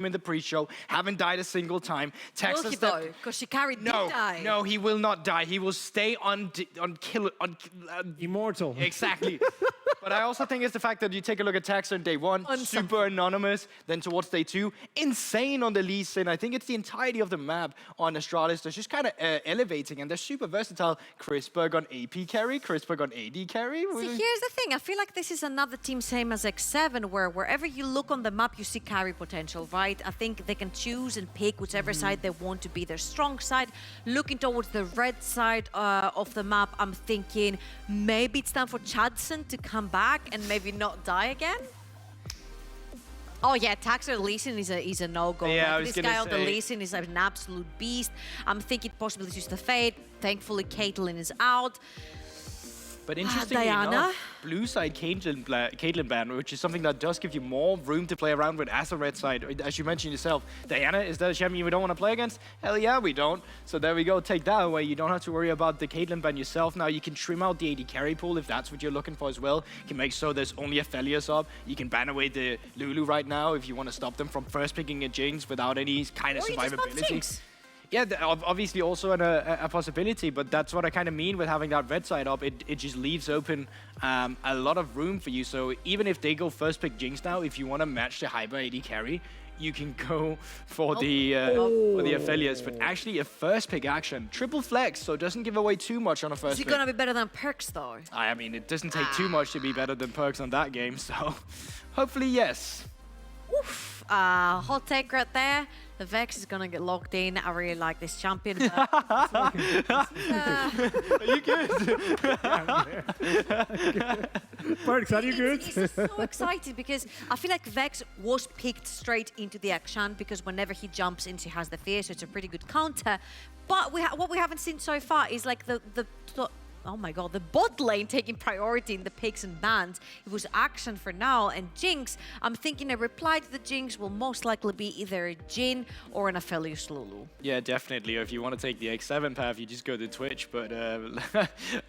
in the pre-show, haven't died a single time. Will he though? Because she carried did die. No, he will not die. He will stay immortal. Exactly. But I also think it's the fact that you take a look at Taxa on day 1, super anonymous. Then towards day 2, insane on the Lee Sin. I think it's the entirety of the map on Astralis that's just kind of elevating, and they're super versatile. Chrisberg on AP carry, Chrisberg on AD carry. See, here's the thing. I feel like this is another team same as X7, where wherever you look on the map, you see carry potential, right? I think they can choose and pick whichever side they want to be their strong side. Looking towards the red side of the map, I'm thinking maybe it's time for Chadson to come back and maybe not die again. Oh yeah, Taxer Lee Sin is a no-go. Yeah, like, this guy on the Lee Sin is an absolute beast. I'm thinking possibly it's just a fade. Thankfully, Caitlyn is out. But interestingly enough, blue side Caitlyn ban, which is something that does give you more room to play around with as a red side. As you mentioned yourself, Diana, is that a champion we don't want to play against? Hell yeah, we don't. So there we go, take that away. You don't have to worry about the Caitlyn ban yourself. Now you can trim out the AD carry pool if that's what you're looking for as well. You can make sure there's only a Aphelios up. You can ban away the Lulu right now if you want to stop them from first picking a Jinx without any kind of survivability. Yeah, obviously also a possibility, but that's what I kind of mean with having that red side up. It just leaves open a lot of room for you. So even if they go first pick Jinx now, if you want to match the Hyper AD carry, you can go for the Aphelios. But actually a first pick action, triple flex, so it doesn't give away too much on a first pick. Is it going to be better than Perks though? I mean, it doesn't take too much to be better than Perks on that game, so hopefully yes. Oof, hot take right there. The Vex is gonna get locked in. I really like this champion. But Are you good? Perks, are you good? He's just so excited because I feel like Vex was picked straight into the action because whenever he jumps in, he has the fear, so it's a pretty good counter. But what we haven't seen so far is like the oh my god, the bot lane taking priority in the picks and bans. It was action for now, and Jinx, I'm thinking a reply to the Jinx will most likely be either a Jhin or an Aphelios Lulu. Yeah, definitely. If you want to take the X7 path, you just go to Twitch, but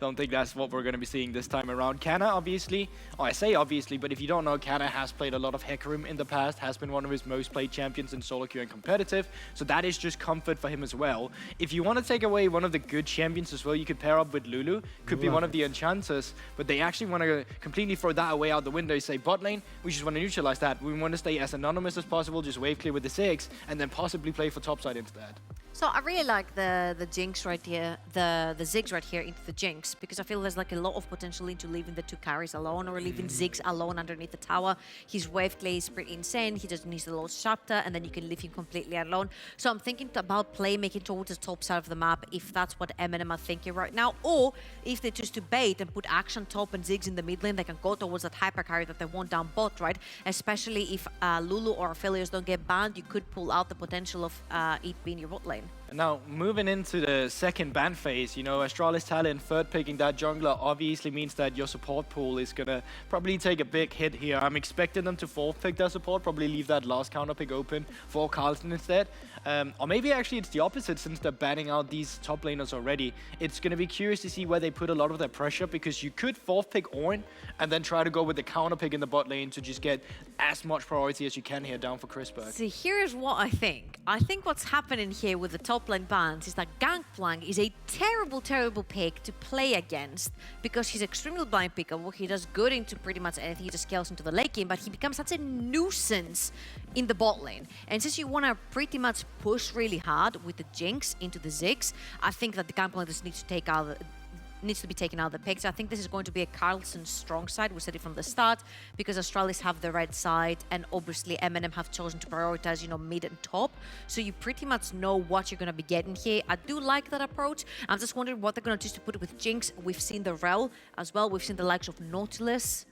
don't think that's what we're going to be seeing this time around. Kana, obviously, I say obviously, but if you don't know, Kana has played a lot of Hecarim in the past, has been one of his most played champions in solo queue and competitive, so that is just comfort for him as well. If you want to take away one of the good champions as well, you could pair up with Lulu. Could be one of the enchanters, but they actually want to completely throw that away out the window. Say bot lane, we just want to neutralize that. We want to stay as anonymous as possible, just wave clear with the 6, and then possibly play for topside instead. So I really like the Jinx right here, the Ziggs right here into the Jinx, because I feel there's like a lot of potential into leaving the 2 carries alone or leaving Ziggs alone underneath the tower. His wave clear is pretty insane. He just needs the Lord's Chapter, and then you can leave him completely alone. So I'm thinking about playmaking towards the top side of the map, if that's what MNM are thinking right now, or if they choose to bait and put action top and Ziggs in the mid lane, they can go towards that hyper carry that they want down bot, right? Especially if Lulu or Aphelios don't get banned, you could pull out the potential of it being your bot lane. Now, moving into the second ban phase, you know, Astralis Talent third picking that jungler obviously means that your support pool is gonna probably take a big hit here. I'm expecting them to fourth pick their support, probably leave that last counter pick open for Carlson instead. Or maybe actually it's the opposite since they're banning out these top laners already. It's gonna be curious to see where they put a lot of their pressure, because you could fourth pick Ornn and then try to go with the counter pick in the bot lane to just get as much priority as you can here down for Chrisberg. See, here's what I think. I think what's happening here with the top lane bans is that Gangplank is a terrible, terrible pick to play against because he's extremely blind pickable. He does good into pretty much anything. He just scales into the late game, but he becomes such a nuisance in the bot lane. And since you want to pretty much push really hard with the Jinx into the Ziggs, I think that the Gangplank just needs to be taken out of the picture. I think this is going to be a Carlson strong side. We said it from the start because Astralis have the red side and obviously MNM have chosen to prioritize, you know, mid and top. So you pretty much know what you're going to be getting here. I do like that approach. I'm just wondering what they're going to choose to put it with Jinx. We've seen the Rel as well. We've seen the likes of Nautilus.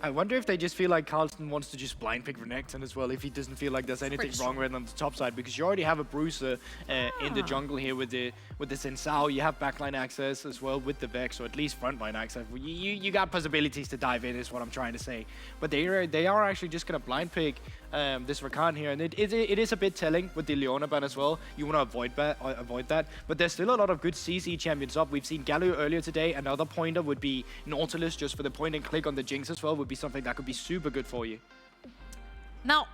I wonder if they just feel like Carlson wants to just blind pick Renekton as well, if he doesn't feel like there's anything wrong with him on the top side, because you already have a Bruiser in the jungle here with the Xin Zhao. You have backline access as well with the Vex, or at least frontline access. You got possibilities to dive in, is what I'm trying to say. But they are actually just going to blind pick this Rakan here, and it is a bit telling with the Leona ban as well. You want to avoid that, but there's still a lot of good CC champions up. We've seen Galio earlier today. Another pointer would be Nautilus, just for the point and click on the Jinx as well, would be something that could be super good for you. Now,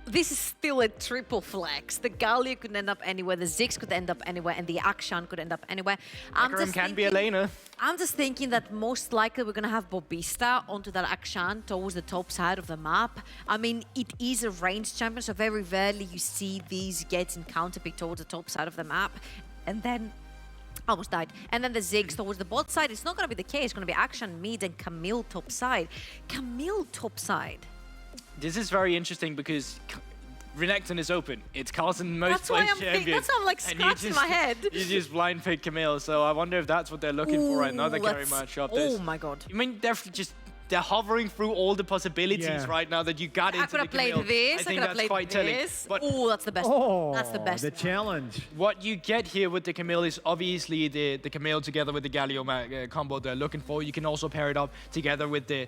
this is still a triple flex. The Galio could end up anywhere, the Ziggs could end up anywhere, and the Akshan could end up anywhere. Hecarim can be a laner. I'm just thinking that most likely we're going to have Bobista onto that Akshan towards the top side of the map. I mean, it is a ranged champion, so very rarely you see these getting counterpicked towards the top side of the map. And then almost died. And then the Ziggs towards the bot side. It's not going to be the case. It's going to be Akshan mid and Camille top side. Camille top side. This is very interesting because Renekton is open. It's Carlsen's most played champion. That's why I'm like scratching my head. You just blind pick Camille, so I wonder if that's what they're looking for right now. They're carry matchup. Oh my god. I mean, they're hovering through all the possibilities right now that you got into the Camille. I could have played this. I think that's quite telling. Oh, that's the best. Oh, that's the best. The challenge. What you get here with the Camille is obviously the Camille together with the Galio combo they're looking for. You can also pair it up together with the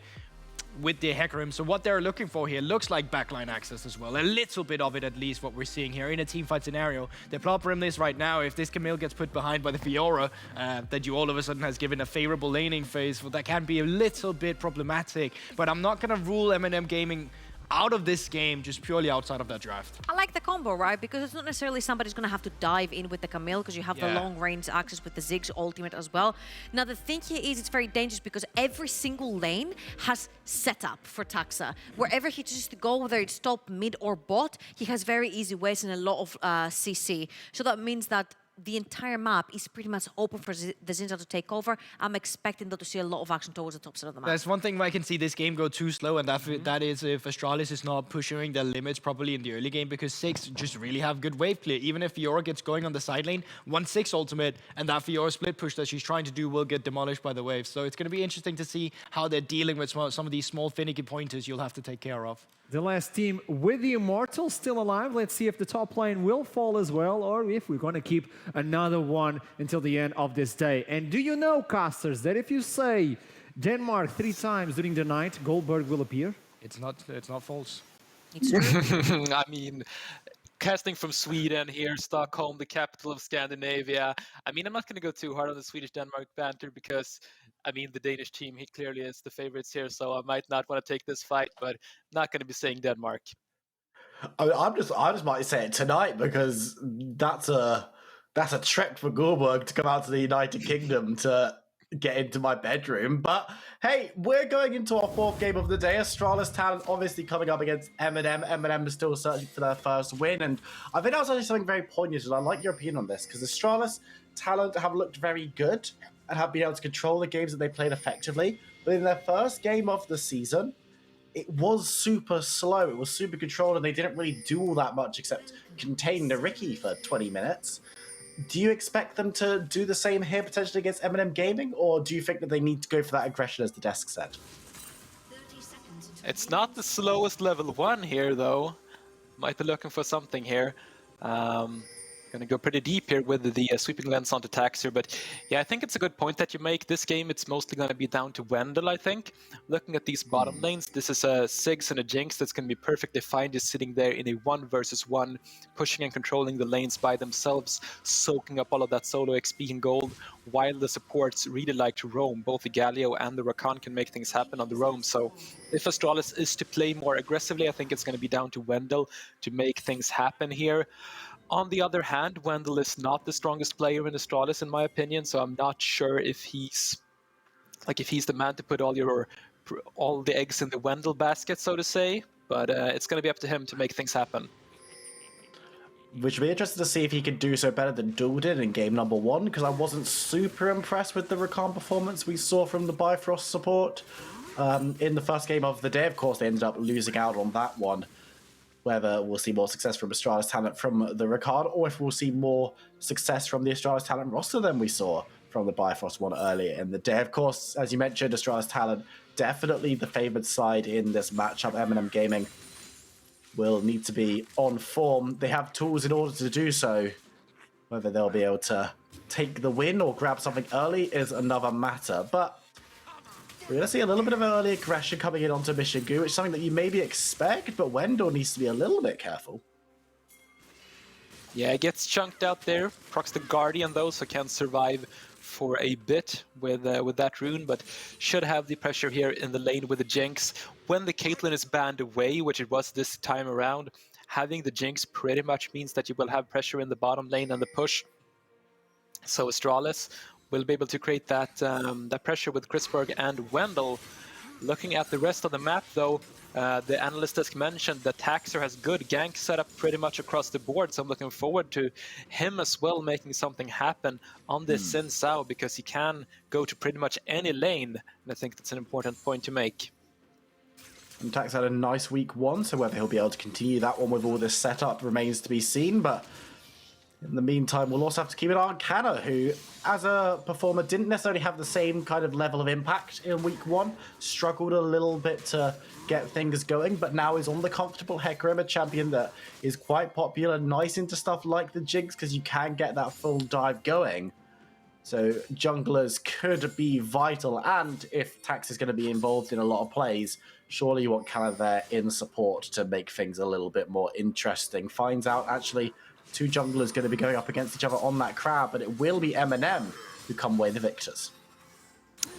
Hecarim. So what they're looking for here looks like backline access as well. A little bit of it, at least, what we're seeing here in a teamfight scenario. They plot Brim this right now. If this Camille gets put behind by the Fiora, that you all of a sudden has given a favorable laning phase, well, that can be a little bit problematic. But I'm not going to rule MNM Gaming out of this game just purely outside of that draft. I like the combo, right? Because it's not necessarily somebody's going to have to dive in with the Camille because you have the long range access with the Ziggs ultimate as well. Now, the thing here is it's very dangerous because every single lane has setup for Taxa. Wherever he chooses to go, whether it's top, mid, or bot, he has very easy ways and a lot of CC. So that means that the entire map is pretty much open for the Zinza to take over. I'm expecting though to see a lot of action towards the top side of the map. That's one thing where I can see this game go too slow, and that is if Astralis is not pushing their limits properly in the early game, because 6 just really have good wave clear. Even if Fiora gets going on the side lane, 1/6 ultimate, and that Fiora split push that she's trying to do will get demolished by the wave. So it's going to be interesting to see how they're dealing with some of these small finicky pointers you'll have to take care of. The last team with the Immortals still alive. Let's see if the top lane will fall as well, or if we're going to keep another one until the end of this day. And do you know, casters, that if you say Denmark 3 times during the night, Goldberg will appear? It's not false. It's true. I mean, casting from Sweden here, Stockholm, the capital of Scandinavia. I mean, I'm not going to go too hard on the Swedish-Denmark banter because, I mean, the Danish team, he clearly is the favorites here, so I might not want to take this fight, but not going to be saying Denmark. I just might say it tonight because that's a trek for Goldberg to come out to the United Kingdom to get into my bedroom. But hey, we're going into our 4th game of the day. Astralis Talent obviously coming up against MNM. MNM is still searching for their first win, and I think that's actually something very poignant, and I like your opinion on this, because Astralis Talent have looked very good and have been able to control the games that they played effectively. But in their first game of the season, it was super slow. It was super controlled, and they didn't really do all that much except contain the Ricky for 20 minutes. Do you expect them to do the same here potentially against MNM Gaming, or do you think that they need to go for that aggression, as the desk said? It's not the slowest level 1 here, though. Might be looking for something here. Going to go pretty deep here with the sweeping lens onto Taxer, but yeah, I think it's a good point that you make. This game, it's mostly going to be down to Wendell, I think. Looking at these bottom lanes, this is a Ziggs and a Jinx that's going to be perfectly fine just sitting there in a 1 versus 1, pushing and controlling the lanes by themselves, soaking up all of that solo XP and gold, while the supports really like to roam. Both the Galio and the Rakan can make things happen on the roam, so if Astralis is to play more aggressively, I think it's going to be down to Wendell to make things happen here. On the other hand, Wendell is not the strongest player in Astralis, in my opinion, so I'm not sure if he's the man to put all the eggs in the Wendell basket, so to say. But it's going to be up to him to make things happen. Which will be interesting to see if he could do so better than Duel did in game number 1, because I wasn't super impressed with the Rakan performance we saw from the Bifrost support. In the first game of the day, of course, they ended up losing out on that one. Whether we'll see more success from Astralis Talent from the Ricard, or if we'll see more success from the Astralis Talent roster than we saw from the Bifrost one earlier in the day. Of course, as you mentioned, Astralis Talent definitely the favoured side in this matchup. MNM Gaming will need to be on form. They have tools in order to do so. Whether they'll be able to take the win or grab something early is another matter. But we're going to see a little bit of early aggression coming in onto Mishingu, which is something that you maybe expect, but Wendell needs to be a little bit careful. Yeah, it gets chunked out there. Procs the Guardian, though, so can survive for a bit with that rune, but should have the pressure here in the lane with the Jinx. When the Caitlyn is banned away, which it was this time around, having the Jinx pretty much means that you will have pressure in the bottom lane and the push. So Astralis will be able to create that that pressure with Chrisberg and Wendell. Looking at the rest of the map, though, the analyst desk mentioned that Taxer has good gank setup pretty much across the board, so I'm looking forward to him as well making something happen on this Sin Sao, because he can go to pretty much any lane, and I think that's an important point to make. And Tax had a nice week 1, so whether he'll be able to continue that one with all this setup remains to be seen, but in the meantime, we'll also have to keep an eye on Canna, who, as a performer, didn't necessarily have the same kind of level of impact in week 1. Struggled a little bit to get things going, but now is on the comfortable Hecarim, a champion that is quite popular, nice into stuff like the Jinx, because you can get that full dive going. So junglers could be vital, and if Tax is going to be involved in a lot of plays, surely you want Canna there in support to make things a little bit more interesting. Finds out, actually, 2 junglers going to be going up against each other on that crab, but it will be MNM who come away the victors.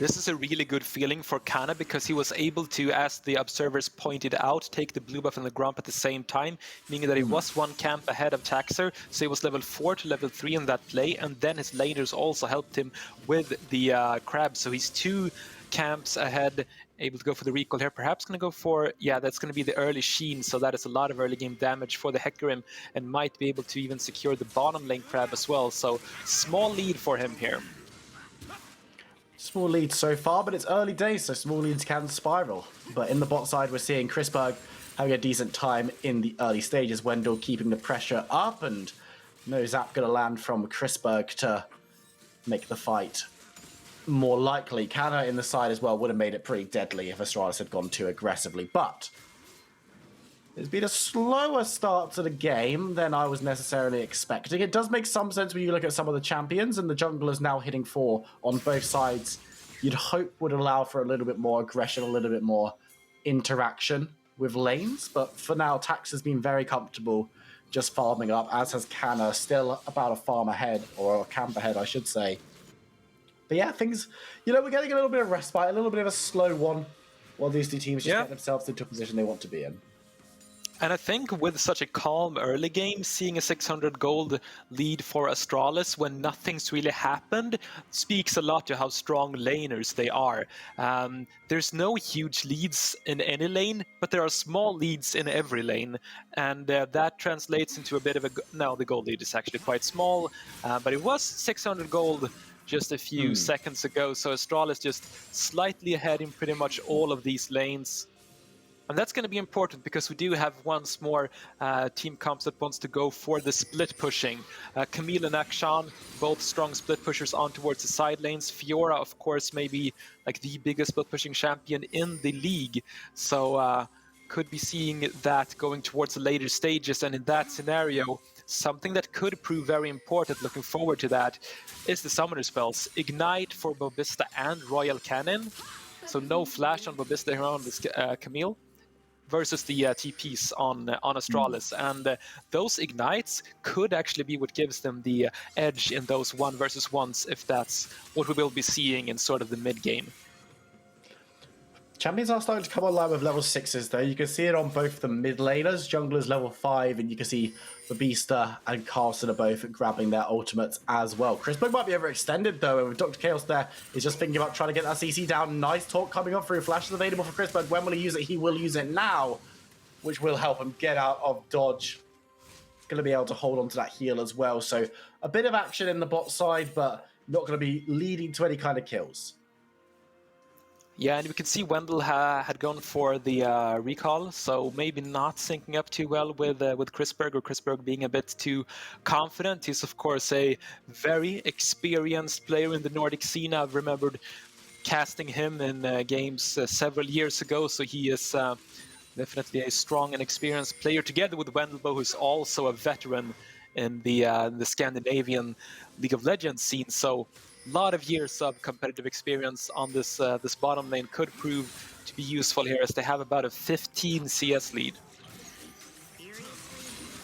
This is a really good feeling for Canna, because he was able to, as the observers pointed out, take the blue buff and the grump at the same time, meaning that he was 1 camp ahead of Taxer, so he was level 4 to level 3 in that play, and then his laners also helped him with the crab, so he's 2 camps ahead, able to go for the recall here. Perhaps going to go for, yeah, that's going to be the early Sheen, so that is a lot of early game damage for the Hecarim, and might be able to even secure the bottom lane crab as well, so small lead for him here. Small lead so far, but it's early days, so small leads can spiral. But in the bot side, we're seeing Chrisberg having a decent time in the early stages, Wendell keeping the pressure up, and no zap going to land from Chrisberg to make the fight more likely. Canna in the side as well would have made it pretty deadly if Astralis had gone too aggressively, but it's been a slower start to the game than I was necessarily expecting. It does make some sense when you look at some of the champions, and the junglers now hitting 4 on both sides, you'd hope would allow for a little bit more aggression, a little bit more interaction with lanes, but for now, Tax has been very comfortable just farming up, as has Canna, still about a farm ahead, or a camp ahead, I should say. But yeah, things, we're getting a little bit of respite, a little bit of a slow one, while these 2 teams just get themselves into a position they want to be in. And I think with such a calm early game, seeing a 600 gold lead for Astralis when nothing's really happened speaks a lot to how strong laners they are. There's no huge leads in any lane, but there are small leads in every lane. And that translates into a bit of a... No, the gold lead is actually quite small, but it was 600 gold just a few seconds ago. So Astralis just slightly ahead in pretty much all of these lanes. And that's going to be important, because we do have once more team comps that wants to go for the split pushing. Camille and Akshan, both strong split pushers on towards the side lanes. Fiora, of course, maybe like the biggest split pushing champion in the league. So could be seeing that going towards the later stages. And in that scenario, something that could prove very important, looking forward to that, is the summoner spells. Ignite for Bobista and Royal Cannon. So no flash on Bobista here on this Camille, versus the TPs on Astralis. And those ignites could actually be what gives them the edge in those 1 versus 1s, if that's what we will be seeing in sort of the mid-game. Champions are starting to come online with level 6s though. You can see it on both the mid laners. Jungler's level 5, and you can see Babista and Carlson are both grabbing their ultimates as well. Chrisberg might be overextended though, and with Dr. Chaos there, is just thinking about trying to get that CC down. Nice talk coming up through. Flash is available for Chrisberg. When will he use it? He will use it now, which will help him get out of dodge. He's going to be able to hold on to that heal as well. So a bit of action in the bot side, but not going to be leading to any kind of kills. Yeah, and we can see Wendell had gone for the recall, so maybe not syncing up too well with Chrisberg, or Chrisberg being a bit too confident. He's, of course, a very experienced player in the Nordic scene. I've remembered casting him in games several years ago, so he is definitely a strong and experienced player, together with Wendell, who's also a veteran in the Scandinavian League of Legends scene. So a lot of years of competitive experience on this bottom lane could prove to be useful here, as they have about a 15 CS lead.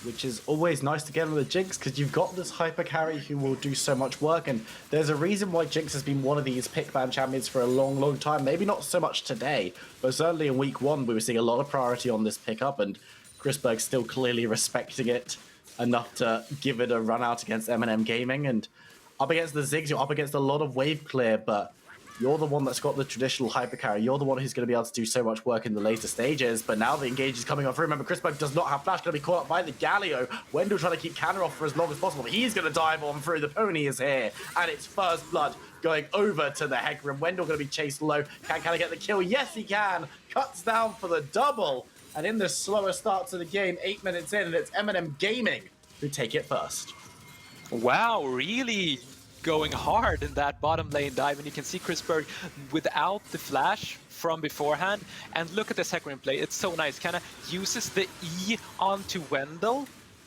Which is always nice to get on the Jinx, because you've got this hyper carry who will do so much work, and there's a reason why Jinx has been one of these pick ban champions for a long, long time. Maybe not so much today, but certainly in week 1 we were seeing a lot of priority on this pickup, and Chrisberg's still clearly respecting it enough to give it a run out against MNM Gaming. And up against the Ziggs, you're up against a lot of wave clear, but you're the one that's got the traditional hypercarry. You're the one who's going to be able to do so much work in the later stages. But now the engage is coming on through. Remember, Chrisberg does not have flash, going to be caught up by the Galio. Wendell trying to keep Canner off for as long as possible. He's going to dive on through. The pony is here, and it's first blood going over to the Hecarim. Wendell going to be chased low. Can I get the kill? Yes, he can. Cuts down for the double. And in the slower start to the game, 8 minutes in, and it's MNM Gaming who take it first. Wow, really going hard in that bottom lane dive, and you can see Chrisberg without the flash from beforehand. And look at this Hecarim play, it's so nice. Kind of uses the E onto Wendell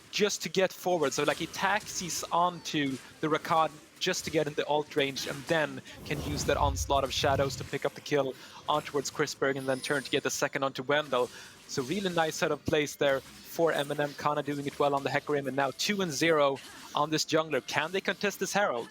just to get forward. So like he taxis onto the Rakan just to get in the ult range, and then can use that onslaught of shadows to pick up the kill on towards Chrisberg and then turn to get the second onto Wendell. So really nice set of plays there for MNM. Kana doing it well on the Hecarim, and now 2-0 on this jungler. Can they contest this Herald?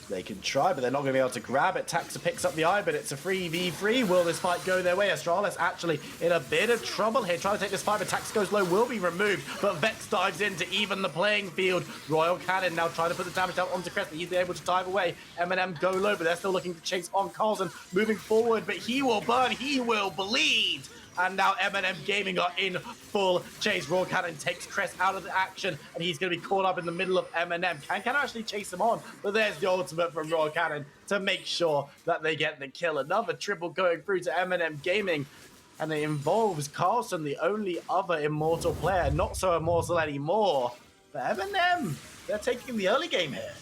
They can try, but they're not going to be able to grab it. Taxa picks up the eye, but it's a 3v3. Will this fight go their way? Astralis actually in a bit of trouble here. Trying to take this fight, but Taxa goes low, will be removed. But Vex dives in to even the playing field. Royal Cannon now trying to put the damage down onto Crest. He's able to dive away. MNM go low, but they're still looking to chase on Carlson. Moving forward, but he will burn, he will bleed. And now MNM Gaming are in full chase. Raw Cannon takes Crest out of the action, and he's going to be caught up in the middle of MNM. Can actually chase him on, but there's the ultimate from Raw Cannon to make sure that they get the kill. Another triple going through to MNM Gaming, and it involves Carlson, the only other immortal player. Not so immortal anymore, but MNM, they're taking the early game here.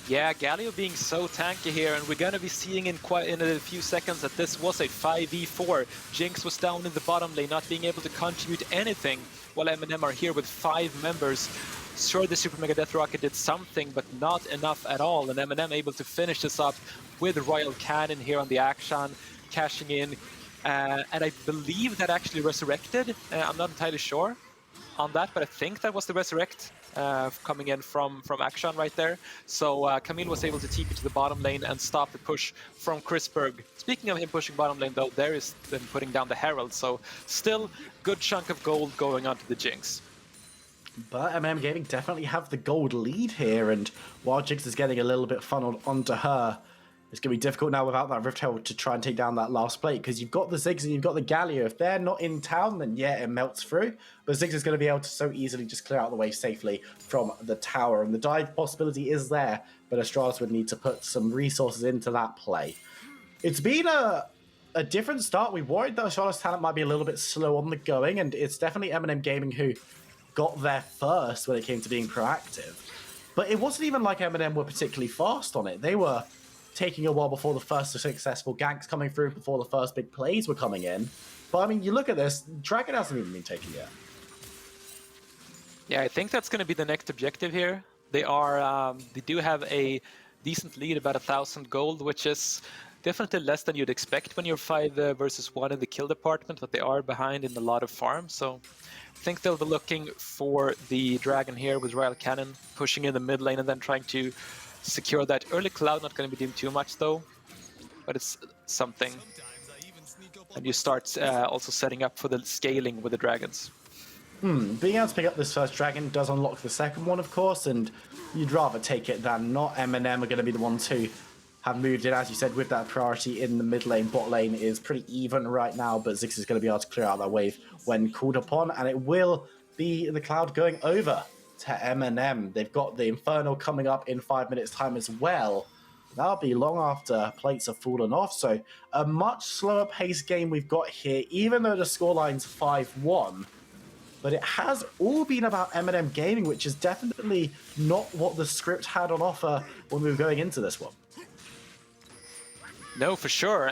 Yeah, Galio being so tanky here, and we're gonna be seeing in a few seconds that this was a 5v4. Jinx was down in the bottom lane, not being able to contribute anything, while MNM are here with 5 members. Sure, the Super Mega Death Rocket did something, but not enough at all, and MNM able to finish this up with Royal Cannon here on the action, cashing in, and I believe that actually resurrected. I'm not entirely sure on that, but I think that was the resurrect coming in from Akshan right there. So Camille was able to TP to the bottom lane and stop the push from Chrisberg. Speaking of him pushing bottom lane though, there is them putting down the Herald, so still good chunk of gold going onto the Jinx. But MNM Gaming definitely have the gold lead here, and while Jinx is getting a little bit funneled onto her, it's going to be difficult now without that Rift Herald to try and take down that last plate, because you've got the Ziggs and you've got the Galio. If they're not in town, then yeah, it melts through. But Ziggs is going to be able to so easily just clear out the way safely from the tower. And the dive possibility is there, but Astralis would need to put some resources into that play. It's been a different start. We worried that Astralis talent might be a little bit slow on the going, and it's definitely MNM Gaming who got there first when it came to being proactive. But it wasn't even like MNM were particularly fast on it. They were taking a while before the first successful ganks coming through, before the first big plays were coming in. But I mean, you look at this, Dragon hasn't even been taken yet. Yeah, I think that's going to be the next objective here. They do have a decent lead, about 1,000 gold, which is definitely less than you'd expect when you're 5 versus 1 in the kill department, but they are behind in a lot of farms. So I think they'll be looking for the Dragon here with Royal Cannon, pushing in the mid lane and then trying to secure that. Early Cloud not going to be doing too much though, but it's something. And you start also setting up for the scaling with the dragons. Being able to pick up this first dragon does unlock the second one, of course, and you'd rather take it than not. MNM are going to be the ones who have moved in, as you said, with that priority in the mid lane. Bot lane is pretty even right now, but Ziggs is going to be able to clear out that wave when called upon, and it will be the Cloud going over to MNM. They've got the Infernal coming up in 5 minutes time as well. That'll be long after plates have fallen off, so a much slower paced game we've got here, even though the scoreline's 5-1. But it has all been about MNM Gaming, which is definitely not what the script had on offer when we were going into this one. No, for sure.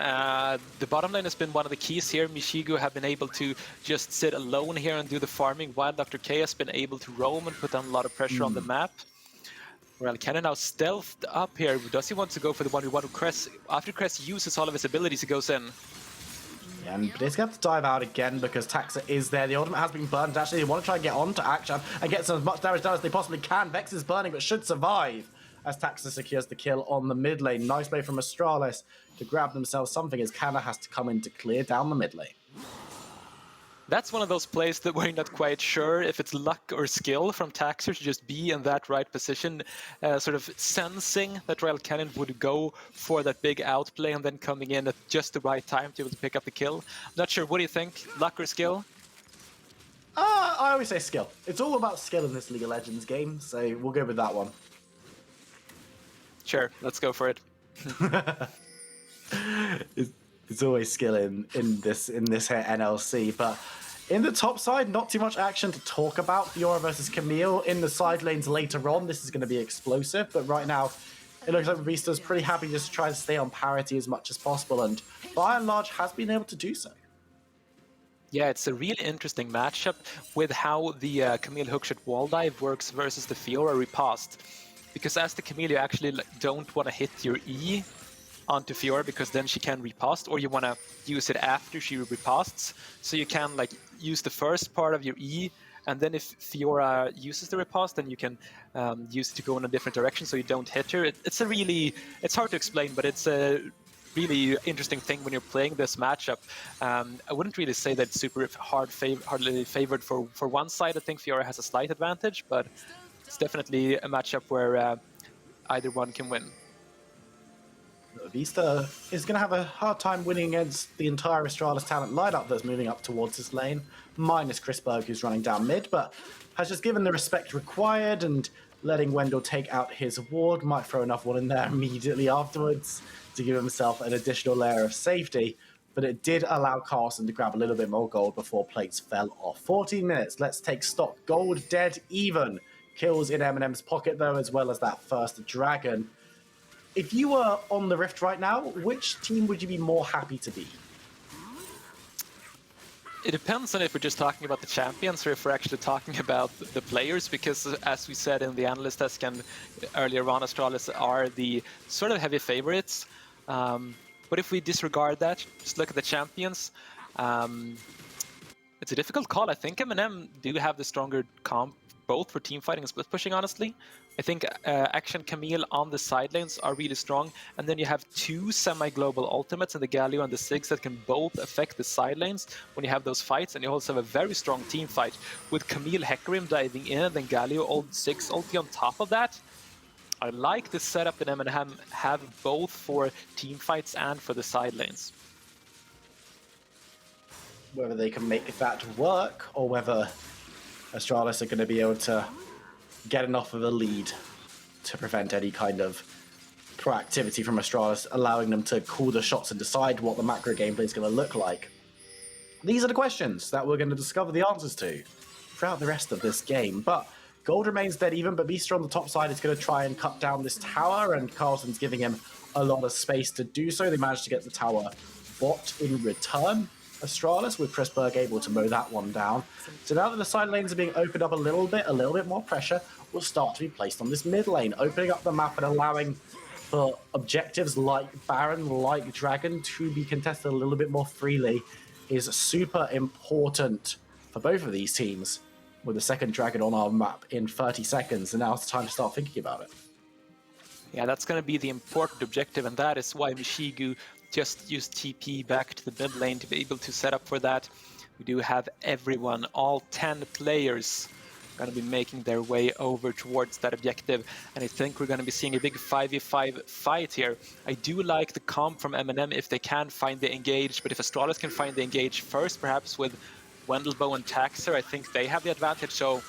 The bottom lane has been one of the keys here. Mishigu have been able to just sit alone here and do the farming, while Dr. K has been able to roam and put down a lot of pressure on the map. Well, Cannon now stealthed up here. Does he want to go for the 1v1 with Cress? After Cress uses all of his abilities, he goes in. And he's going to have to dive out again because Taxa is there. The ultimate has been burned. Actually, they want to try and get onto Akshan and get as much damage done as they possibly can. Vex is burning, but should survive as Taxa secures the kill on the mid lane. Nice play from Astralis to grab themselves something as Canna has to come in to clear down the mid lane. that's one of those plays that we're not quite sure if it's luck or skill from Taxer to just be in that right position, sort of sensing that Royal Cannon would go for that big outplay and then coming in at just the right time to be able to pick up the kill. I'm not sure, what do you think? Luck or skill? I always say skill. It's all about skill in this League of Legends game, so we'll go with that one. Sure, let's go for it. It's always skill in this here NLC, but in the top side, not too much action to talk about. Fiora versus Camille. In the side lanes later on, this is going to be explosive, but right now, it looks like Babista's pretty happy just to try to stay on parity as much as possible, and by and large has been able to do so. Yeah, it's a really interesting matchup with how the Camille hookshot wall dive works versus the Fiora riposte. Because as the Camille, you actually don't want to hit your E onto Fiora because then she can riposte, or you want to use it after she riposts. So you can use the first part of your E, and then if Fiora uses the riposte, then you can use it to go in a different direction so you don't hit her. It's hard to explain, but it's a really interesting thing when you're playing this matchup. I wouldn't really say that it's super hardly favored for one side. I think Fiora has a slight advantage, but it's definitely a matchup where either one can win. Vista is going to have a hard time winning against the entire Astralis talent lineup that's moving up towards this lane, minus Chris Berg, who's running down mid, but has just given the respect required, and letting Wendell take out his ward, might throw another one in there immediately afterwards to give himself an additional layer of safety, but it did allow Carlson to grab a little bit more gold before plates fell off. 14 minutes, let's take stock. Gold dead even. Kills in MNM's pocket though, as well as that first dragon. If you were on the Rift right now, which team would you be more happy to be? It depends on if we're just talking about the champions or if we're actually talking about the players, because as we said in the analyst desk and earlier on, Astralis are the sort of heavy favorites. But if we disregard that, just look at the champions, it's a difficult call. I think MNM do have the stronger comp, both for team fighting and split pushing, honestly. I think Action Camille on the side lanes are really strong, and then you have two semi-global ultimates in the Galio and the Sigs that can both affect the side lanes when you have those fights, and you also have a very strong team fight with Camille Hecarim diving in and then Galio old Sigs ulti on top of that. I like the setup that MNM have both for team fights and for the side lanes. Whether they can make that work, or whether Astralis are going to be able to get enough of a lead to prevent any kind of proactivity from Astralis, allowing them to call the shots and decide what the macro gameplay is going to look like. These are the questions that we're going to discover the answers to throughout the rest of this game. But gold remains dead even, but Beaster on the top side is going to try and cut down this tower, and Carlson's giving him a lot of space to do so. They managed to get the tower bot in return. Astralis, with Chris Berg able to mow that one down. So now that the side lanes are being opened up a little bit more pressure will start to be placed on this mid lane, opening up the map and allowing for objectives like Baron, like Dragon to be contested a little bit more freely is super important for both of these teams. With the second Dragon on our map in 30 seconds, and now it's time to start thinking about it. Yeah, that's going to be the important objective, and that is why Mishigu just used TP back to the mid lane to be able to set up for that. We do have everyone, all 10 players, going to be making their way over towards that objective, and I think we're going to be seeing a big 5v5 fight here. I do like the comp from MNM if they can find the engage, but if Astralis can find the engage first, perhaps with Wendelbow and Taxer, I think they have the advantage. So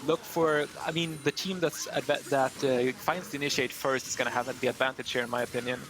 look for, I mean, the team that finds the initiate first is going to have the advantage here, in my opinion.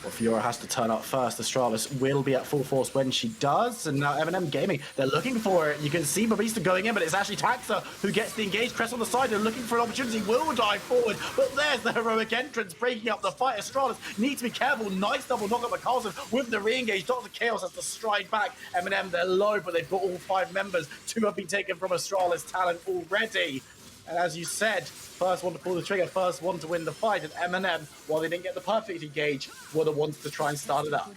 Well, Fiora has to turn up first. Astralis will be at full force when she does. And now MNM Gaming, they're looking for it. You can see Babista going in, but it's actually Taxa who gets the engage. Crest on the side, they're looking for an opportunity, will dive forward. But there's the heroic entrance breaking up the fight. Astralis need to be careful. Nice double knock up by Carlson with the re-engage. Dr. Chaos has to stride back. MNM, they're low, but they've got all 5 members. 2 have been taken from Astralis talent already. And as you said, first one to pull the trigger, first one to win the fight, and MNM, while they didn't get the perfect engage, were the ones to try and start it up.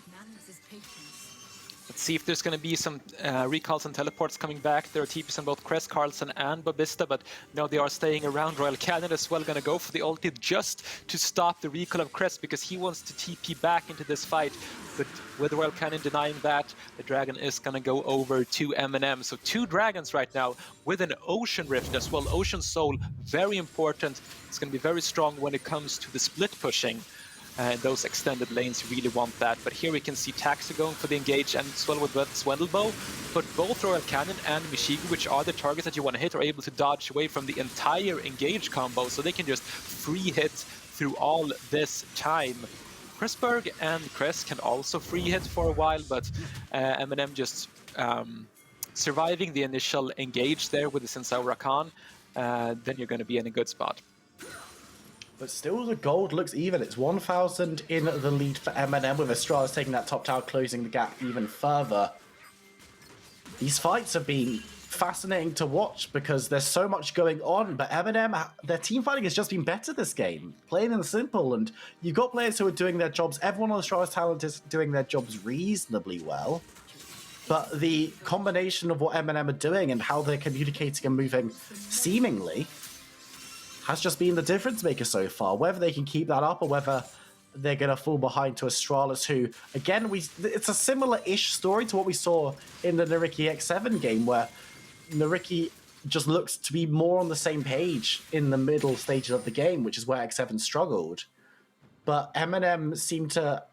Let's see if there's going to be some recalls and teleports coming back. There are TPs on both Crest, Carlson, and Babista, but no, they are staying around. Royal Cannon as well, going to go for the ulti just to stop the recall of Crest because he wants to TP back into this fight. But with Royal Cannon denying that, the Dragon is going to go over to MNM. So 2 Dragons right now with an Ocean Rift as well. Ocean Soul, very important. It's going to be very strong when it comes to the split pushing. Those extended lanes really want that. But here we can see Taxi going for the engage and as well with Swendelbow. But both Royal Cannon and Mishigu, which are the targets that you want to hit, are able to dodge away from the entire engage combo. So they can just free hit through all this time. Chrisberg and Crest can also free hit for a while, but MNM just surviving the initial engage there with the Sensei Rakan, then you're going to be in a good spot. But still, the gold looks even. It's 1,000 in the lead for MNM, with Astralis taking that top tower, closing the gap even further. These fights have been fascinating to watch because there's so much going on, but MNM, their team fighting has just been better this game, plain and simple, and you've got players who are doing their jobs. Everyone on Astralis talent is doing their jobs reasonably well, but the combination of what MNM are doing and how they're communicating and moving seemingly has just been the difference maker so far. Whether they can keep that up or whether they're going to fall behind to Astralis, who, again, it's a similar-ish story to what we saw in the Nariki X7 game, where Nariki just looks to be more on the same page in the middle stages of the game, which is where X7 struggled. But MNM seemed to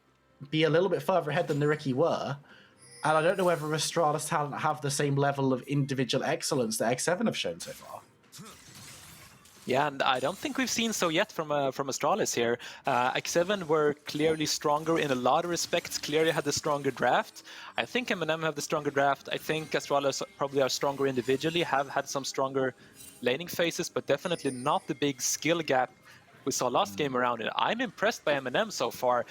be a little bit further ahead than Nariki were, and I don't know whether Astralis talent have the same level of individual excellence that X7 have shown so far. Yeah, and I don't think we've seen so yet from Astralis here. X7 were clearly stronger in a lot of respects, clearly had the stronger draft. I think MNM have the stronger draft. I think Astralis probably are stronger individually, have had some stronger laning phases, but definitely not the big skill gap we saw last game around it. I'm impressed by MNM so far.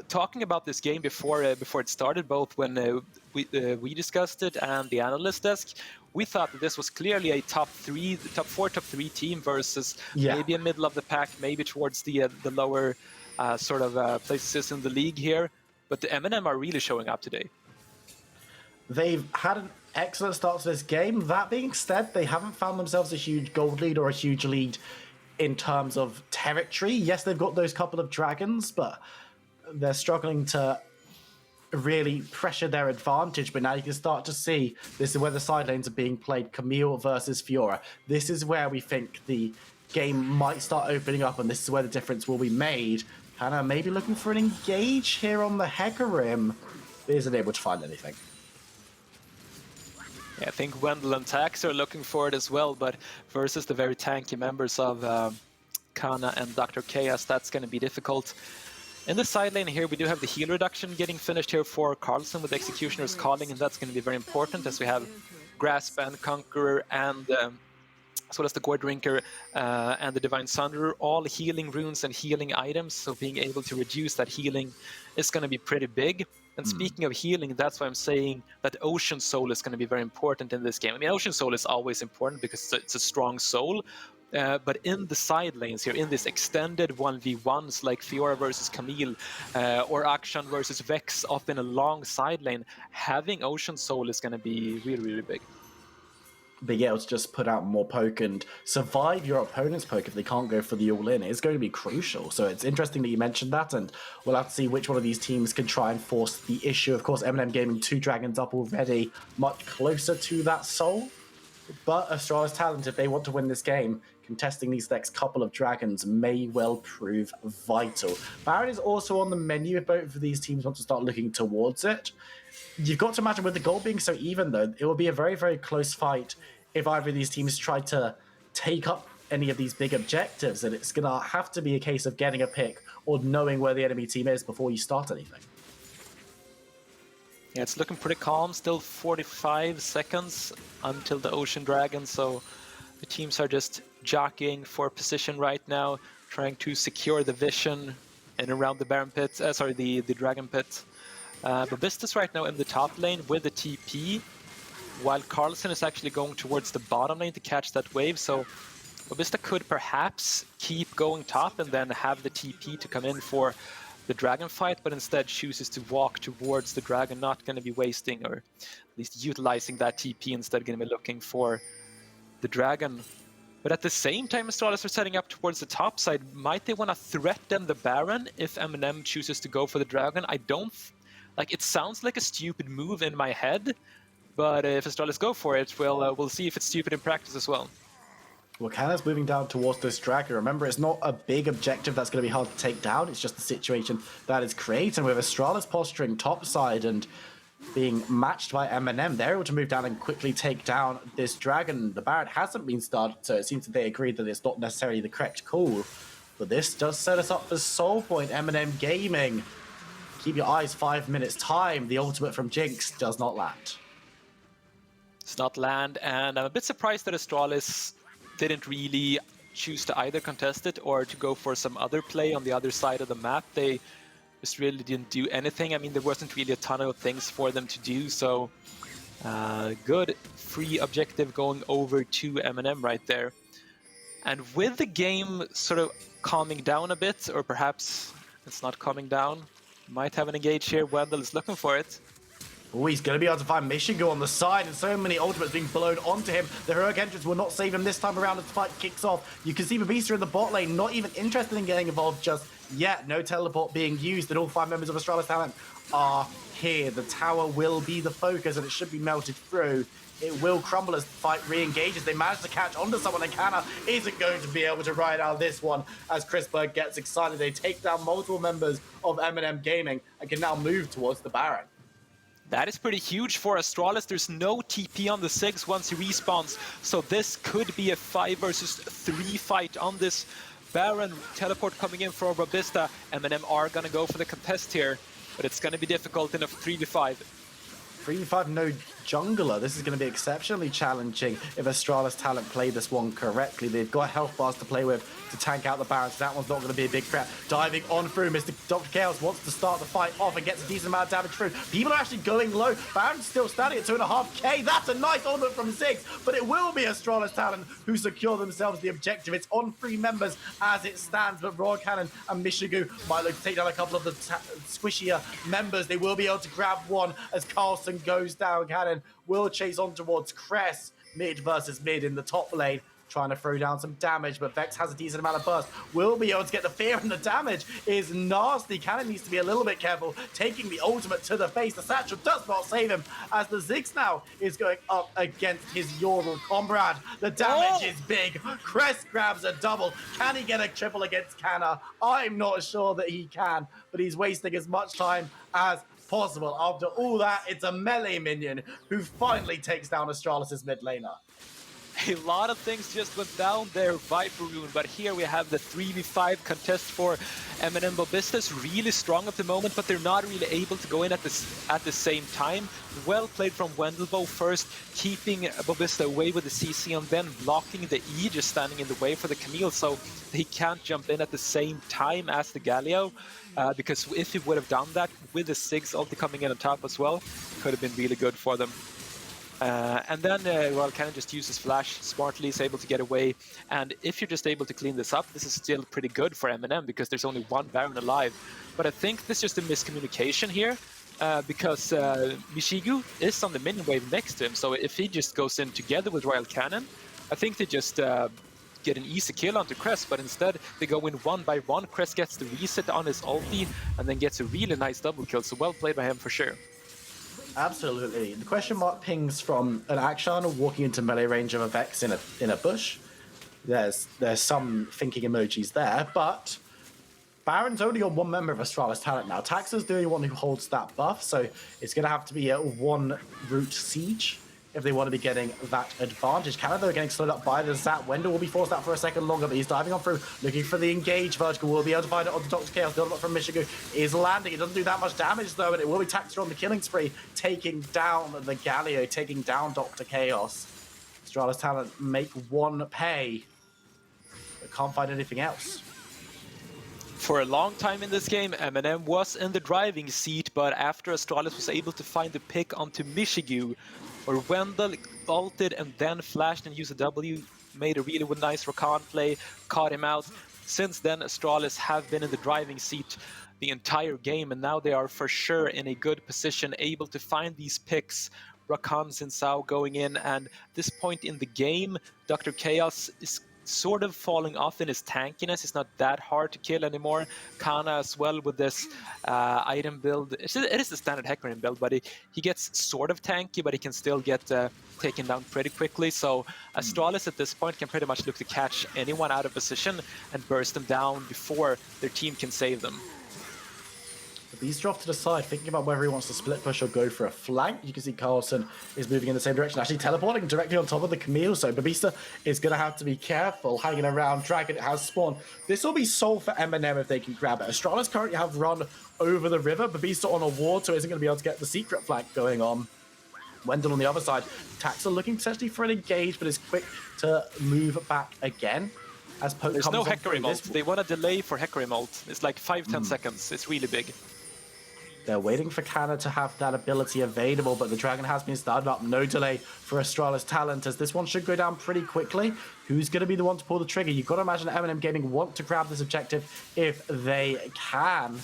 Talking about this game before it started, both when we discussed it and the analyst desk, we thought that this was clearly a top 4, top 3 team versus maybe a middle of the pack, maybe towards the lower places in the league here. But the MNM are really showing up today. They've had an excellent start to this game. That being said, they haven't found themselves a huge gold lead or a huge lead in terms of territory. Yes, they've got those couple of dragons, but they're struggling to really pressure their advantage. But now you can start to see this is where the side lanes are being played. Camille versus Fiora. This is where we think the game might start opening up, and this is where the difference will be made. Hannah maybe looking for an engage here on the Hecarim. Isn't able to find anything. Yeah, I think Wendell and Tax are looking for it as well, but versus the very tanky members of Kana and Dr. Chaos, that's going to be difficult. In the side lane here, we do have the heal reduction getting finished here for Carlson with Executioner's Calling, and that's going to be very important as we have Grasp and Conqueror and as well as the Gore Drinker and the Divine Sunderer, all healing runes and healing items, so being able to reduce that healing is going to be pretty big. And speaking of healing, that's why I'm saying that Ocean Soul is going to be very important in this game. I mean, Ocean Soul is always important because it's a strong soul, but in the side lanes here, in this extended 1v1s like Fiora versus Camille or Akshan versus Vex off in a long side lane, having Ocean Soul is going to be really, really big. Being able to just put out more poke and survive your opponent's poke if they can't go for the all-in is going to be crucial. So it's interesting that you mentioned that, and we'll have to see which one of these teams can try and force the issue. Of course, MNM Gaming 2 Dragons up already, much closer to that soul. But Astralis talent, if they want to win this game, contesting these next couple of dragons may well prove vital. Baron is also on the menu if both of these teams want to start looking towards it. You've got to imagine with the goal being so even, though, it will be a very, very close fight if either of these teams try to take up any of these big objectives, and it's going to have to be a case of getting a pick or knowing where the enemy team is before you start anything. Yeah, it's looking pretty calm. Still 45 seconds until the Ocean Dragon, so the teams are just jockeying for position right now, trying to secure the vision and around the Baron Pit, the Dragon Pit. Babistas right now in the top lane with the TP, while Carlson is actually going towards the bottom lane to catch that wave, so Babista could perhaps keep going top and then have the TP to come in for the dragon fight, but instead chooses to walk towards the dragon, not going to be wasting or at least utilizing that TP, instead going to be looking for the dragon. But at the same time, Astralis are setting up towards the top side. Might they want to threaten the Baron if MNM chooses to go for the dragon? I don't... Like, it sounds like a stupid move in my head, but if Astralis go for it, we'll see if it's stupid in practice as well. Well, Canna's moving down towards this dragon. Remember, it's not a big objective that's going to be hard to take down. It's just the situation that is created. And with Astralis posturing topside and being matched by MNM, they're able to move down and quickly take down this dragon. The Baron hasn't been started, so it seems that they agreed that it's not necessarily the correct call. But this does set us up for Soul Point. MNM Gaming. Keep your eyes 5 minutes time. The ultimate from Jinx does not land. Does not land, and I'm a bit surprised that Astralis didn't really choose to either contest it or to go for some other play on the other side of the map. They just really didn't do anything. I mean, there wasn't really a ton of things for them to do, so good free objective going over to MNM right there. And with the game sort of calming down a bit, or perhaps it's not calming down, might have an engage here. Wendell is looking for it. Oh, he's going to be able to find Michigo on the side, and so many ultimates being blown onto him. The heroic entrance will not save him this time around as the fight kicks off. You can see Babista in the bot lane, not even interested in getting involved just yet. No teleport being used, and all 5 members of Astralis Talent are here. The tower will be the focus, and it should be melted through. It will crumble as the fight re-engages. They manage to catch onto someone, and Canna isn't going to be able to ride out this one as Chris Berg gets excited. They take down multiple members of MNM Gaming and can now move towards the Baron. That is pretty huge for Astralis. There's no TP on the Ziggs once he respawns, so this could be a 5 versus 3 fight on this Baron. Teleport coming in from Robista. MNM are gonna go for the contest here, but it's gonna be difficult in a 3v5. 3v5, no jungler. This is going to be exceptionally challenging if Astralis Talent play this one correctly. They've got health bars to play with to tank out the Baron, so that one's not going to be a big threat. Diving on through, Mr. Dr. Chaos wants to start the fight off and gets a decent amount of damage through. People are actually going low. Baron's still standing at 2.5k. That's a nice ultimate from Ziggs, but it will be Astralis Talent who secure themselves the objective. It's on 3 members as it stands, but Royal Cannon and Michigo might look to take down a couple of the squishier members. They will be able to grab one as Carlson goes down. Cannon will chase on towards Cress, mid versus mid in the top lane, trying to throw down some damage, but Vex has a decent amount of burst. Will be able to get the fear, and the damage is nasty. Cannon needs to be a little bit careful, taking the ultimate to the face. The satchel does not save him, as the Ziggs now is going up against his Yoral comrade. The damage is big. Cress grabs a double. Can he get a triple against Canna? I'm not sure that he can, but he's wasting as much time as possible. After all that, it's a melee minion who finally takes down Astralis' mid laner. A lot of things just went down there, Viper Rune, but here we have the 3v5 contest for MNM. Babista is really strong at the moment, but they're not really able to go in at the same time. Well played from Wendelbo, first keeping Babista away with the CC and then blocking the E, just standing in the way for the Camille, so he can't jump in at the same time as the Galio. Because if he would have done that with the Ziggs ulti coming in on top as well, could have been really good for them. And then Royal Cannon just uses Flash smartly, is able to get away. And if you're just able to clean this up, this is still pretty good for MNM because there's only one Baron alive. But I think this is just a miscommunication here because Michigo is on the minion wave next to him. So if he just goes in together with Royal Cannon, I think they just get an easy kill onto Crest, but instead they go in one by one. Crest gets the reset on his ulti and then gets a really nice double kill, so well played by him for sure. Absolutely. The question mark pings from an Akshan walking into melee range of a Vex in a bush. There's some thinking emojis there, but Baron's only on 1 member of Astralis Talent now. Taxa's the only one who holds that buff, so it's going to have to be a 1 root siege if they want to be getting that advantage. Canada are getting slowed up by the Zat. Wendell will be forced out for a second longer, but he's diving on through, looking for the engage. Vertical will be able to find it onto Dr. Chaos. The ultimate from Michigo is landing. It doesn't do that much damage, though, and it will be Taxa on the killing spree, taking down the Galio, taking down Dr. Chaos. Astralis Talent make 1 pay, but can't find anything else. For a long time in this game, MNM was in the driving seat, but after Astralis was able to find the pick onto Michigo, or Wendell ulted and then flashed and used a W, made a really nice Rakan play, caught him out. since then, Astralis have been in the driving seat the entire game, and now they are for sure in a good position, able to find these picks. Rakan Sinsao going in, and this point in the game, Dr. Chaos is sort of falling off in his tankiness. It's not that hard to kill anymore. Kana as well with this item build. It is the standard Hecarim build, but he gets sort of tanky, but he can still get taken down pretty quickly. So Astralis at this point can pretty much look to catch anyone out of position and burst them down before their team can save them. Beast off to the side, thinking about whether he wants to split push or go for a flank. You can see Carlson is moving in the same direction, actually teleporting directly on top of the Camille. So Babista is going to have to be careful hanging around. Dragon has spawned. This will be sold for MNM if they can grab it. Astralis currently have run over the river. Babista on a ward, so isn't going to be able to get the secret flank going on. Wendell on the other side. Taxa looking potentially for an engage, but is quick to move back again. As Poke There's comes no on Hecarim ult. through. They want a delay for Hecarim ult. It's like 5-10 seconds. It's really big. They're waiting for Kana to have that ability available, but the Dragon has been started up. No delay for Astralis Talent, as this one should go down pretty quickly. Who's going to be the one to pull the trigger? You've got to imagine MNM Gaming want to grab this objective if they can.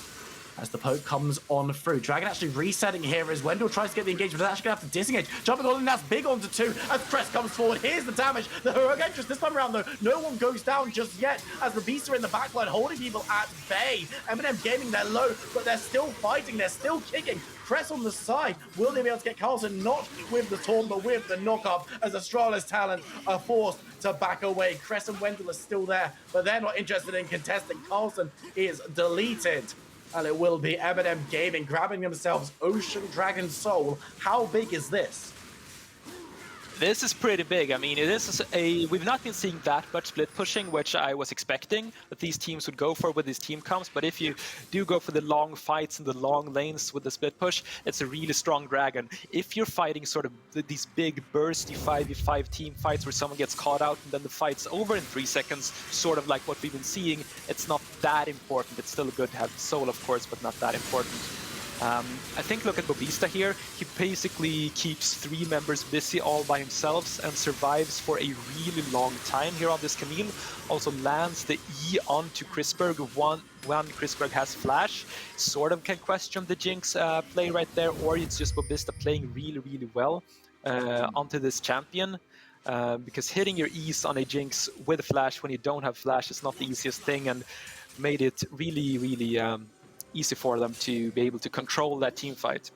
As the poke comes on through. Dragon actually resetting here as Wendell tries to get the engagement. They're actually going to have to disengage. Jumping all in, that's big onto 2 as Crest comes forward. Here's the damage. The heroic entrance this time around, though. No one goes down just yet as the beasts are in the backline holding people at bay. MNM Gaming, they're low, but they're still fighting. They're still kicking. Crest on the side. Will they be able to get Carlson? Not with the taunt, but with the knockup as Astralis Talent are forced to back away. Crest and Wendell are still there, but they're not interested in contesting. Carlson is deleted. And it will be MNM Gaming grabbing themselves Ocean Dragon Soul. How big is this? This is pretty big. I mean, we've not been seeing that much split pushing, which I was expecting that these teams would go for with these team comps. But if you do go for the long fights and the long lanes with the split push, it's a really strong Dragon. If you're fighting sort of these big bursty 5v5 team fights where someone gets caught out and then the fight's over in 3 seconds, sort of like what we've been seeing, it's not that important. It's still good to have Soul, of course, but not that important. I think look at Babista here. He basically keeps 3 members busy all by himself and survives for a really long time here on this Camille. Also lands the E onto Chrisberg when Chrisberg has flash. Sort of can question the Jinx play right there, or it's just Babista playing really, really well onto this champion. Because hitting your E's on a Jinx with flash when you don't have flash is not the easiest thing, and made it really, really easy for them to be able to control that team fight.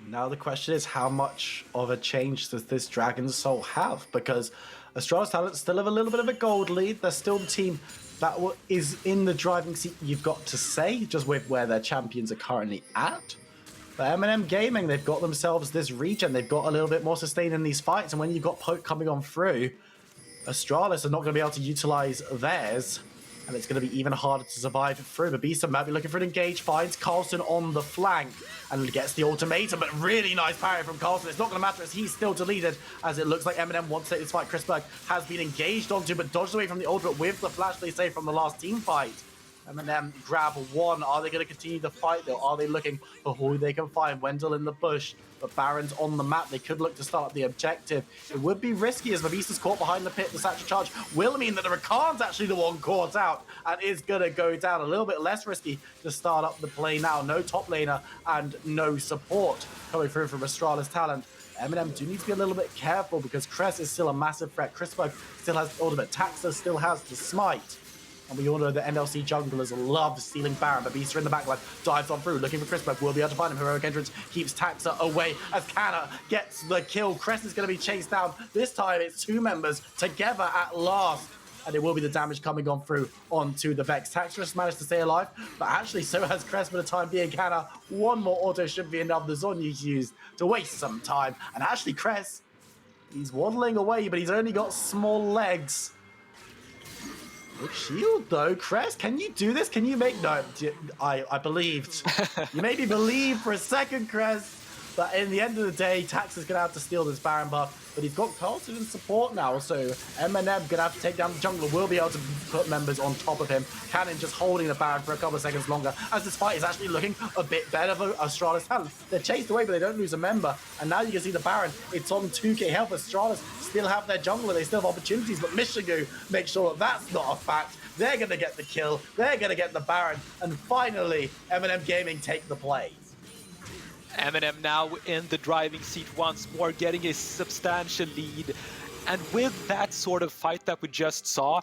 Now the question is, how much of a change does this Dragon Soul have? Because Astralis Talent still have a little bit of a gold lead. They're still the team that is in the driving seat, you've got to say, just with where their champions are currently at. But MNM Gaming, they've got themselves this regen. They've got a little bit more sustain in these fights. And when you've got Poke coming on through, Astralis are not going to be able to utilize theirs. And it's going to be even harder to survive through. Babista might be looking for an engage, finds Carlson on the flank and gets the ultimatum, but really nice parry from Carlson. It's not going to matter as he's still deleted, as it looks like MNM wants to take this fight. Chrisberg has been engaged onto, but dodged away from the ultimate with the flash, they say, from the last team fight. MNM grab 1. Are they going to continue the fight, though? Are they looking for who they can find? Wendell in the bush, but Baron's on the map. They could look to start up the objective. It would be risky as Babista's caught behind the pit. The satchel charge will mean that the Rakan's actually the one caught out and is going to go down. A little bit less risky to start up the play now. No top laner and no support coming through from Astralis Talent. MNM do need to be a little bit careful because Cress is still a massive threat. Chrisberg still has ultimate. Taxa still has the smite. And we all know that NLC junglers love stealing Baron. Babista in the backline dives on through, looking for Chrisberg. Will be able to find him. Heroic entrance keeps Taxa away as Kana gets the kill. Crest is going to be chased down. This time it's 2 members together at last. And it will be the damage coming on through onto the Vex. Taxa just managed to stay alive, but actually so has Crest for the time being. Kana, 1 more auto should be enough. The Zhonya's used to waste some time. And actually Crest, he's waddling away, but he's only got small legs. Big shield though. Crest, can you do this? Can you make... No, I believed. You made me believe for a second, Crest. But in the end of the day, Tax is going to have to steal this Baron buff, but he's got Carlton in support now, so MNM going to have to take down the jungler, will be able to put members on top of him. Cannon just holding the Baron for a couple of seconds longer, as this fight is actually looking a bit better for Astralis talent. They're chased away, but they don't lose a member, and now you can see the Baron, it's on 2k health. Astralis still have their jungler, they still have opportunities, but Michigu makes sure that that's not a fact. They're going to get the kill, they're going to get the Baron, and finally, MNM Gaming take the play. MNM now in the driving seat once more, getting a substantial lead. And with that sort of fight that we just saw,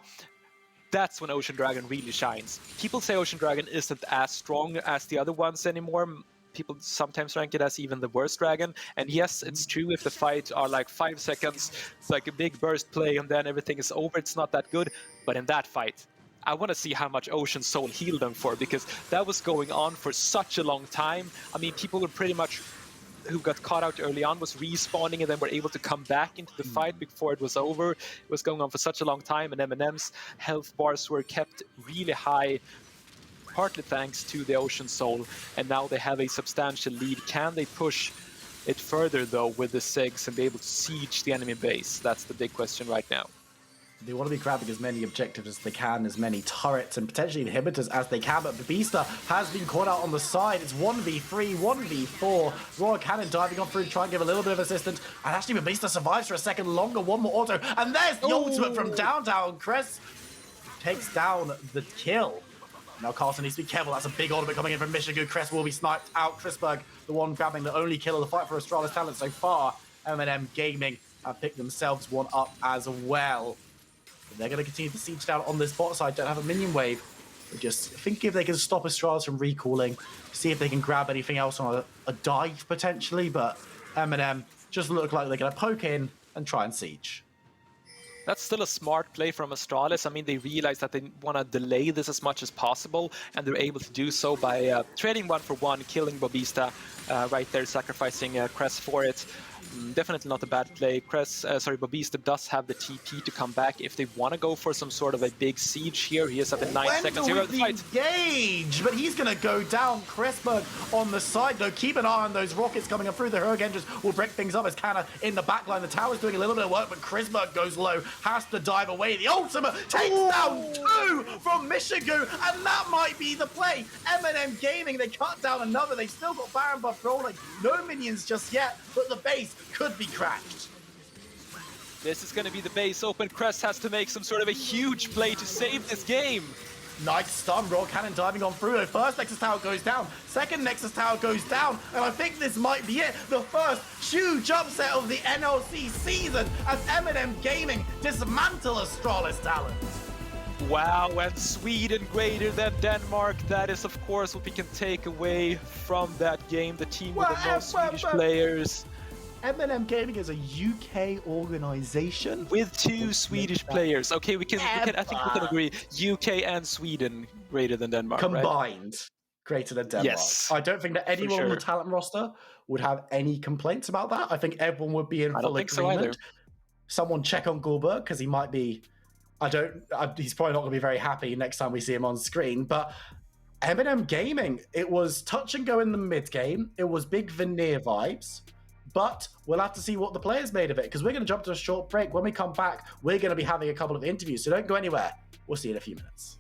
that's when Ocean Dragon really shines. People say Ocean Dragon isn't as strong as the other ones anymore. People sometimes rank it as even the worst dragon. And yes, it's true, if the fights are like 5 seconds, it's like a big burst play and then everything is over, it's not that good. But in that fight, I want to see how much Ocean Soul healed them for, because that was going on for such a long time. I mean, people were pretty much, who got caught out early on, was respawning and then were able to come back into the fight before it was over. It was going on for such a long time, and MNM's health bars were kept really high, partly thanks to the Ocean Soul, and now they have a substantial lead. Can they push it further, though, with the Sigs and be able to siege the enemy base? That's the big question right now. They want to be grabbing as many objectives as they can, as many turrets and potentially inhibitors as they can, but Babista has been caught out on the side. It's 1v3, 1v4. Royal Cannon diving on through to try and give a little bit of assistance, and actually Babista survives for a second longer. One more auto, and there's the ultimate from downtown. Chris takes down the kill. Now Carlton needs to be careful. That's a big ultimate coming in from Michigan. Cress will be sniped out. Chrisberg, the one grabbing the only kill of the fight for Astralis talent so far. MNM Gaming have picked themselves one up as well. They're going to continue to siege down on this bot side. Don't have a minion wave. But just think if they can stop Astralis from recalling, see if they can grab anything else on a dive potentially. But MNM just look like they're going to poke in and try and siege. That's still a smart play from Astralis. I mean, they realize that they want to delay this as much as possible, and they're able to do so by trading 1-for-1, killing Babista right there, sacrificing Cress for it. Definitely not a bad play. Babista does have the TP to come back if they want to go for some sort of a big siege here. He is at the 9 seconds here of the fight. Engage, but he's going to go down. Cressberg on the side, though. Keep an eye on those rockets coming up through. The Hurricane engines will break things up as Canna in the backline. The tower's doing a little bit of work, but Cressberg goes low, has to dive away. The ultimate takes down 2 from Michigu, and that might be the play. MNM Gaming, they cut down another. They've still got Baron buff rolling. No minions just yet, but the base could be cracked. This is going to be the base open. Cress has to make some sort of a huge play to save this game. Nice stun. Raw Cannon diving on through. The first Nexus Tower goes down. Second Nexus Tower goes down. And I think this might be it. The first huge upset of the NLC season as MNM Gaming dismantle Astralis talent. Wow, and Sweden greater than Denmark. That is, of course, what we can take away from that game. The team with the most Swedish players. MNM Gaming is a UK organization with 2 Swedish players. Okay, we can. I think we can agree. UK and Sweden greater than Denmark. Combined, right? Greater than Denmark. Yes, I don't think that anyone on the talent roster would have any complaints about that. I think everyone would be in full agreement. Someone check on Goldberg because he might be. He's probably not going to be very happy next time we see him on screen. But MNM Gaming, it was touch and go in the mid game. It was big veneer vibes. But we'll have to see what the players made of it, because we're going to jump to a short break. When we come back, we're going to be having a couple of interviews, so don't go anywhere. We'll see you in a few minutes.